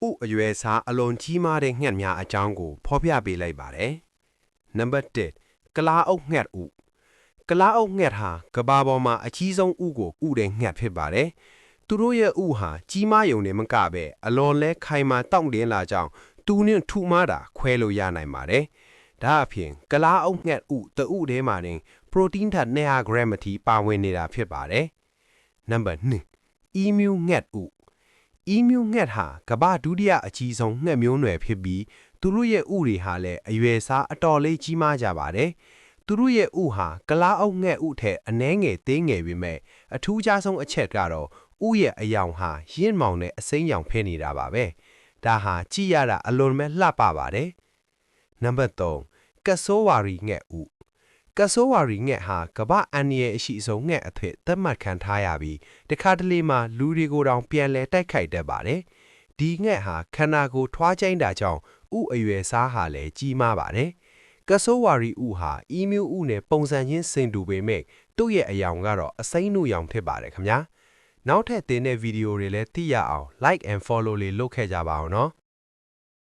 ဥအရွယ်စားအလွန်ကြီးမားတဲ့ငှက်များအကြောင်းကိုဖော်ပြပေးလိုက်ပါတယ်။ နံပါတ် 1 ကလားအုပ်ငှက်ဥကလားအုပ်ငှက်ဟာကမ္ဘာပေါ်မှာအကြီးဆုံးဥကိုဥတဲ့ငှက်ဖြစ်ပါတယ်။သူတို့ရဲ့ဥဟာကြီးမားယုံနဲ့မကပဲအလွန်လဲခိုင်မာတောင့်တင်းလာကြောင်းတူနဲ့ထူမားတာခွဲလို့ရနိုင်ပါတယ်။ဒါအပြင်ကလားအုပ်ငှက်ဥတဥထဲမှာတင်ပရိုတင်းဓာတ်200 ဂရမ်အထိပါဝင်နေတာဖြစ်ပါတယ်။ နံပါတ် 2 အီမြူငှက်ဥအီမြူငှက်ဟာကမ္ဘာဒုတိယအကြီးဆုံးငှက်မျိုးနွယ်ဖြစ်ပြီးသူတို့ရဲ့ဥတွေဟာလည်းအရွယ်စားအတော်လေးကြီးမားကြပါတယ်။သူတို့ရဲ့ဥဟာကလားအုပ်ငှက်ဥထက်အနည်းငယ်သေးငယ်ပေမဲ့အထူးခြားဆုံးအချက်ကတော့ဥရဲ့အယောင်ဟာရင့်မောင်တဲ့အစိမ်းရောင်ဖြစ်နေတာပါပဲ။ဒါဟာကြည့်ရတာအလွန်ပဲလှပပါတယ်။နံပါတ် 3 ကဆိုးဝါရီငှက်ဥကဆိုးဝါရီငှက်ဟာကမ္ဘာအန္တရာယ်အရှိဆုံးငှက်အဖြစ်သတ်မှတ်ခံထားရပြီးတခါတလေမှာလူတွေကိုတောင်ပြန်လဲတိုက်ခိုက်တတ်ပါတယ်။ဒီငှက်ဟာခန္ဓာကိုယ်ထွားကျိုင်းတာကြောင့်ဥအရွယ်စားဟာလည်းကြီးမားပါတယ်။ကဆိုးဝါရီဥဟာအီမြူဥနဲ့ပုံစံချင်းဆင်တူပေမဲ့သူ့ရဲ့အယောင်ကတော့အစိမ်းနုရောင်ဖြစ်ပါတယ်ခင်ဗျာ။နောက်ထပ်တင်တဲ့ဗီဒီယိုတွေလည်းသိရအောင် like and follow လေးလုပ်ခဲ့ကြပါအောင်နော်။